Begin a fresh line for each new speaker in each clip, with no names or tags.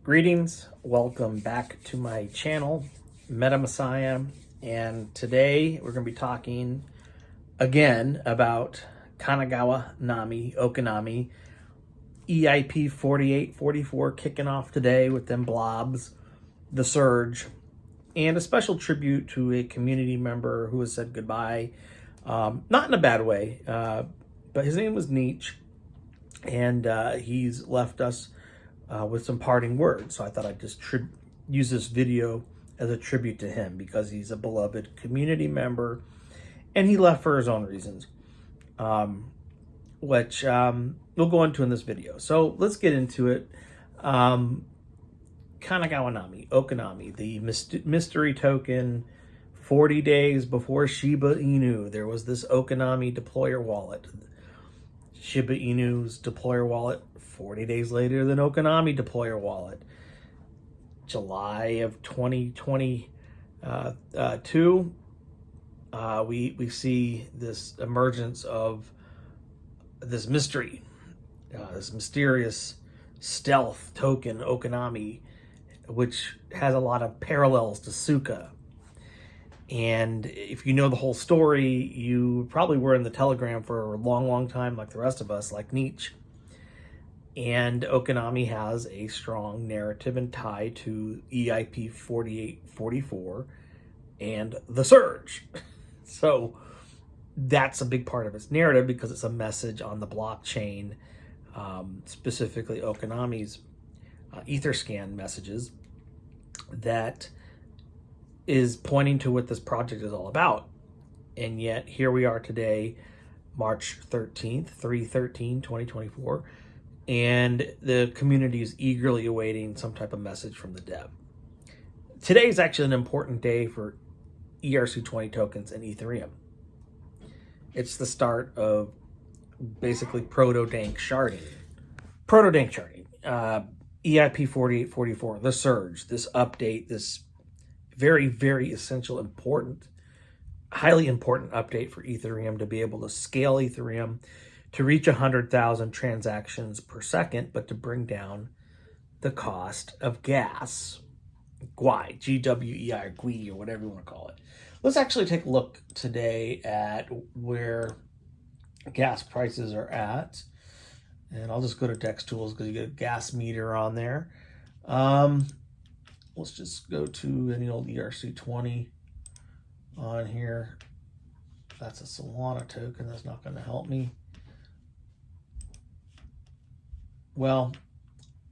Greetings, welcome back to my channel, Meta Messiah, and today we're going to be talking again about Kanagawa, Nami, Okinami, EIP4844 kicking off today with them blobs, the surge, and a special tribute to a community member who has said goodbye, not in a bad way, but his name was Nietzsche, and he's left us with some parting words. So I thought I'd just use this video as a tribute to him because he's a beloved community member and he left for his own reasons, which we'll go into in this video. So let's get into it. Kanagawa Nami, Okinami, the mystery token. 40 days before Shiba Inu, there was this Okinami deployer wallet. Shiba Inu's deployer wallet 40 days later than Okinami deployer wallet. July of 2022, we see this emergence of this mystery, this mysterious stealth token Okinami, which has a lot of parallels to Suka. And if you know the whole story, you probably were in the Telegram for a long time, like the rest of us, like Nietzsche. And Okinami has a strong narrative and tie to EIP4844 and the surge. So that's a big part of its narrative because it's a message on the blockchain, specifically Okinami's Etherscan messages that is pointing to what this project is all about. And yet here we are today, March 13th, 3/13/2024, and the community is eagerly awaiting some type of message from the dev. Today is actually an important day for ERC20 tokens and Ethereum. It's the start of basically proto-dank sharding. EIP4844, the surge, this update, this very essential, important, highly important update for Ethereum to be able to scale Ethereum to reach 100,000 transactions per second, but to bring down the cost of gas, GWEI, G-W-E-I, or GWEI, or whatever you want to call it. Let's actually take a look today at where gas prices are at. And I'll just go to Dex Tools because you get a gas meter on there. Let's just go to any old ERC20 on here. That's a Solana token. That's not going to help me. Well,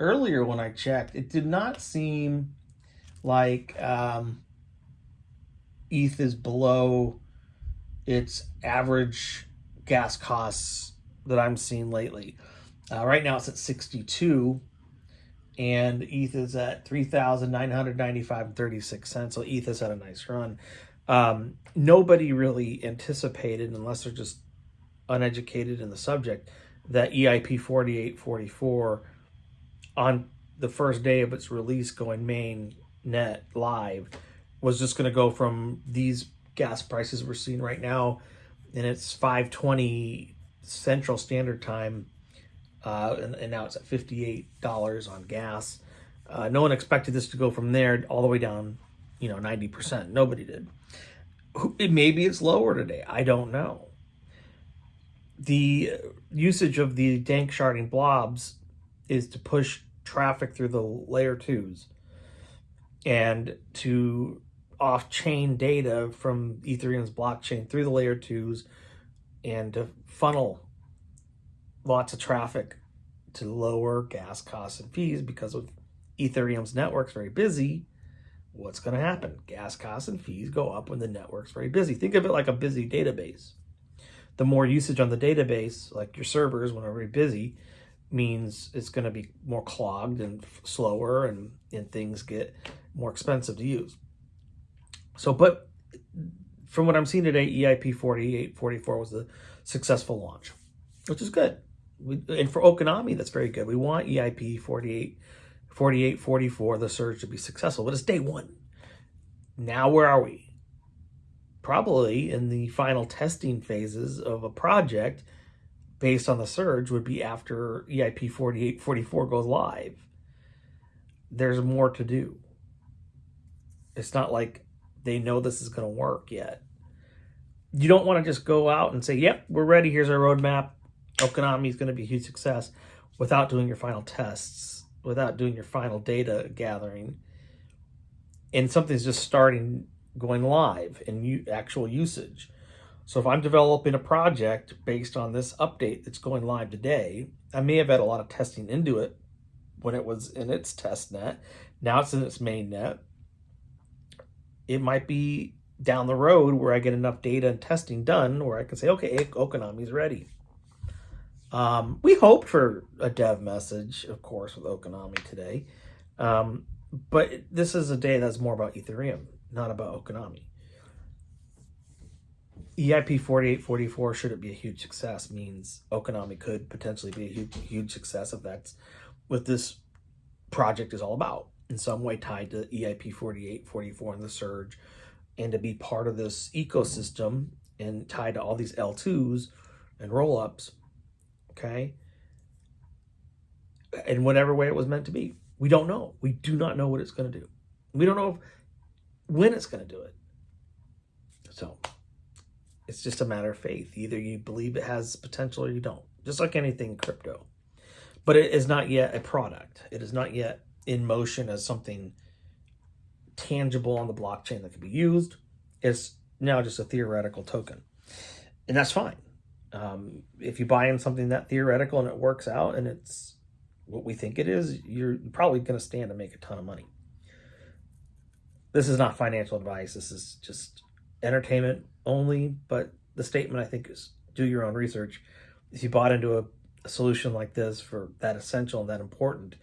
earlier when I checked, it did not seem like ETH is below its average gas costs that I'm seeing lately. Right now it's at 62, and ETH is at 3,995.36 So ETH has had a nice run. Nobody really anticipated, unless they're just uneducated in the subject, that EIP4844 on the first day of its release going main net live was just going to go from these gas prices we're seeing right now, and it's 5:20 Central Standard Time, and now it's at $58 on gas. No one expected this to go from there all the way down, 90%. Nobody did. Maybe it's lower today. I don't know. The usage of the dank sharding blobs is to push traffic through the layer 2s and to off-chain data from Ethereum's blockchain through the layer 2s and to funnel lots of traffic to lower gas costs and fees. Because of Ethereum's network's very busy, what's going to happen? Gas costs and fees go up when the network's very busy. Think of it like a busy database. The more usage on the database, like your servers, when they're very busy, means it's going to be more clogged and slower, and things get more expensive to use. So, but from what I'm seeing today, EIP4844 was a successful launch, which is good. And for Okinami, that's very good. We want EIP4844, the surge, to be successful, but it's day one. Now, where are we? Probably in the final testing phases of a project based on the surge would be after EIP4844 goes live. there's more to do. It's not like they know this is going to work yet. You don't want to just go out and say, yep, we're ready. Here's our roadmap. Okinami is going to be a huge success without doing your final tests, without doing your final data gathering. And something's just starting, going live in actual usage. So if I'm developing a project based on this update that's going live today, I may have had a lot of testing into it when it was in its test net. Now it's in its main net. It might be down the road where I get enough data and testing done where I can say, okay, Okinami's ready. We hoped for a dev message, of course, with Okinami today. But this is a day that's more about Ethereum, not about Okinami. EIP4844, should it be a huge success, means Okinami could potentially be a huge success if that's what this project is all about, in some way tied to EIP4844 and the surge, and to be part of this ecosystem and tied to all these L2s and roll-ups, okay? In whatever way it was meant to be. We don't know. We do not know what it's going to do. We don't know when it's going to do it. So it's just a matter of faith. Either you believe it has potential or you don't. Just like anything crypto. But it is not yet a product. It is not yet in motion as something tangible on the blockchain that can be used. It's now just a theoretical token. And that's fine. If you buy in something that theoretical and it works out and it's what we think it is, you're probably going to stand to make a ton of money. This is not financial advice. This is just entertainment only. But the statement, I think, is do your own research. If you bought into a solution like this for that essential and that important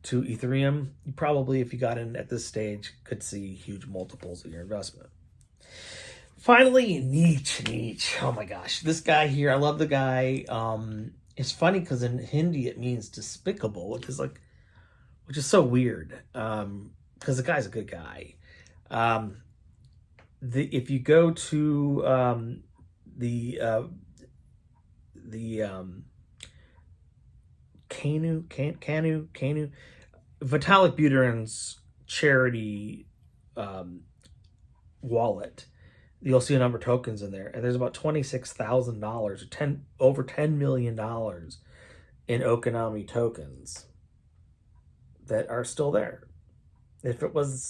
to Ethereum, you probably, if you got in at this stage, could see huge multiples of your investment. Finally, Nietzsche. Oh my gosh, this guy here, I love the guy. It's funny because in Hindi it means despicable, which is so weird. Because the guy's a good guy. If you go to the Kanu, Vitalik Buterin's charity wallet, you'll see a number of tokens in there, and there's about $26,000, over $10 million in Okinami tokens that are still there. If it was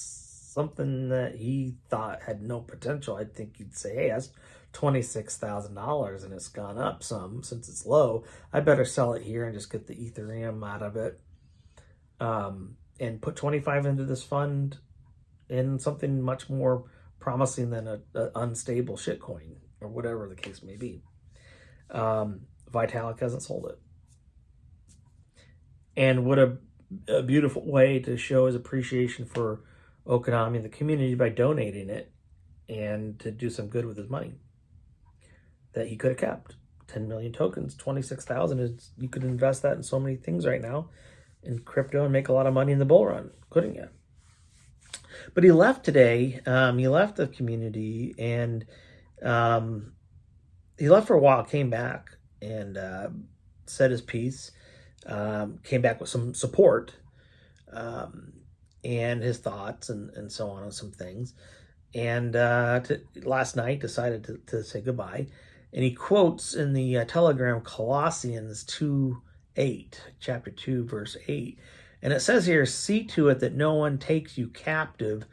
something that he thought had no potential, I think he'd say, hey, that's $26,000 and it's gone up some since it's low. I better sell it here and just get the Ethereum out of it, and put 25 into this fund in something much more promising than an unstable shitcoin or whatever the case may be. Vitalik hasn't sold it. And what a beautiful way to show his appreciation for Okinami and the community by donating it and to do some good with his money that he could have kept. 10 million tokens, 26,000 is, you could invest that in so many things right now in crypto and make a lot of money in the bull run, couldn't you? But he left today. He left the community and he left for a while, came back and said his piece, came back with some support and his thoughts and so on some things. And last night decided to say goodbye. And he quotes in the Telegram Colossians 2:8, chapter 2, verse 8. And it says here, see to it that no one takes you captive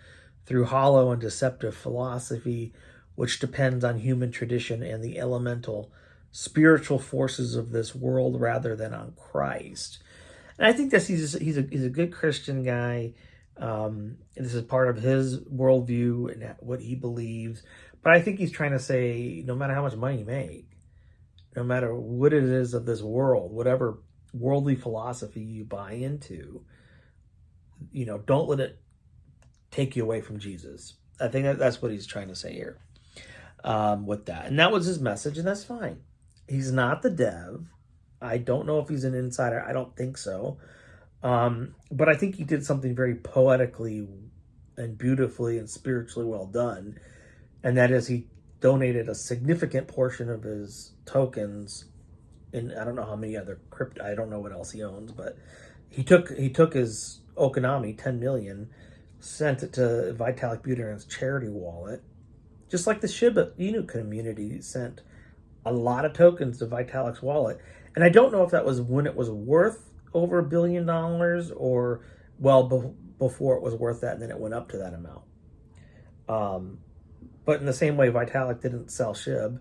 through hollow and deceptive philosophy, which depends on human tradition and the elemental spiritual forces of this world rather than on Christ. And I think he's a good Christian guy. This is part of his worldview and what he believes. But I think he's trying to say, no matter how much money you make, no matter what it is of this world, whatever worldly philosophy you buy into, don't let it take you away from Jesus. I think that's what he's trying to say here with that. And that was his message, and that's fine. He's not the dev. I don't know if he's an insider. I don't think so. But I think he did something very poetically and beautifully and spiritually well done. And that is he donated a significant portion of his tokens. And I don't know how many other crypto, I don't know what else he owns, but he took his Okinami, 10 million, sent it to Vitalik Buterin's charity wallet. Just like the Shiba Inu community sent a lot of tokens to Vitalik's wallet. And I don't know if that was when it was worth over $1 billion or before it was worth that and then it went up to that amount. But in the same way Vitalik didn't sell Shib,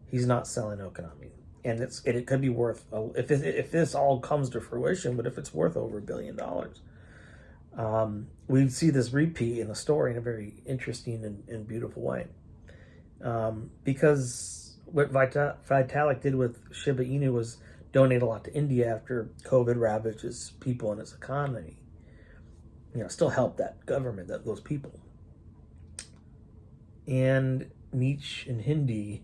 he's not selling Okinami. And it could be worth, if this all comes to fruition, but if it's worth over $1 billion, we see this repeat in the story in a very interesting and beautiful way. Because what Vitalik did with Shiba Inu was donate a lot to India after COVID ravaged its people and its economy. Still help that government, those people. And Nietzsche in Hindi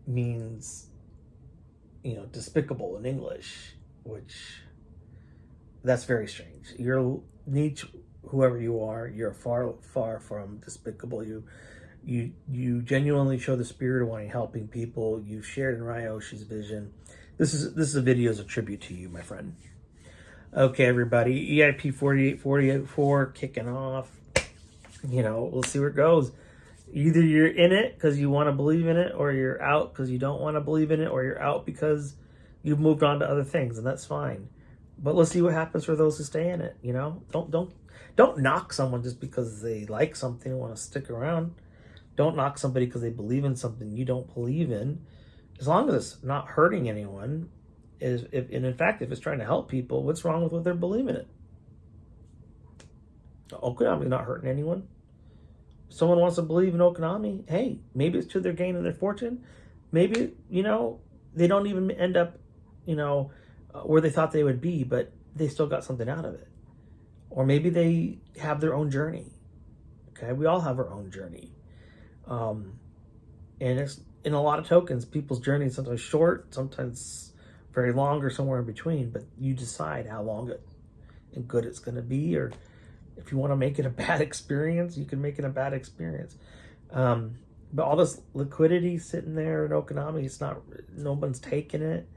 means, despicable in English, which that's very strange. You're Nietzsche, whoever you are, you're far, far from despicable. You genuinely show the spirit of wanting helping people. You've shared in Ryoshi's vision. This is a video as a tribute to you, my friend. Okay, everybody, EIP4844 kicking off. We'll see where it goes. Either you're in it because you want to believe in it, or you're out because you don't want to believe in it, or you're out because you've moved on to other things, and that's fine. But let's see what happens for those who stay in it. Don't knock someone just because they like something and want to stick around. Don't knock somebody because they believe in something you don't believe in. As long as it's not hurting anyone, and in fact, if it's trying to help people, what's wrong with what they're believing in? Okinami is not hurting anyone. If someone wants to believe in Okinami, hey, maybe it's to their gain and their fortune. Maybe, they don't even end up, where they thought they would be, but they still got something out of it. Or maybe they have their own journey. Okay, we all have our own journey. And it's in a lot of tokens, people's journey is sometimes short, sometimes very long, or somewhere in between, but you decide how long and good it's going to be, or if you want to make it a bad experience, you can make it a bad experience. But all this liquidity sitting there in Okinami, no one's taking it.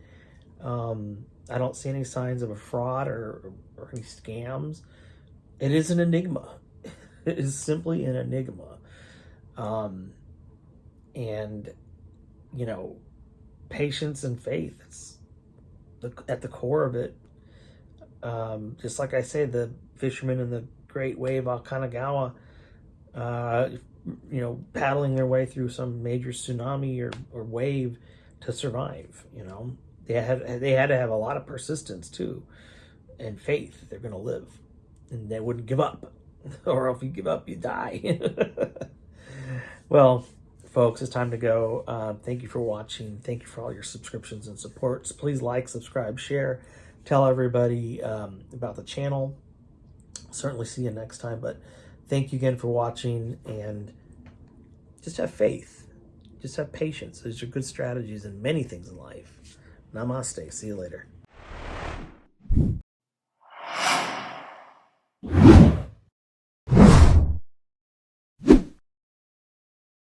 I don't see any signs of a fraud or any scams. It is an enigma. It is simply an enigma. And, patience and faith, it's at the core of it. Just like I say, the fishermen in the great wave off Kanagawa, paddling their way through some major tsunami or wave to survive. They had to have a lot of persistence too, and faith. They're going to live, and they wouldn't give up. Or if you give up, you die. Well, folks, it's time to go. Thank you for watching. Thank you for all your subscriptions and supports. Please like, subscribe, share, tell everybody about the channel. Certainly see you next time, but thank you again for watching, and just have faith. Just have patience. Those are good strategies in many things in life. Namaste. See you later.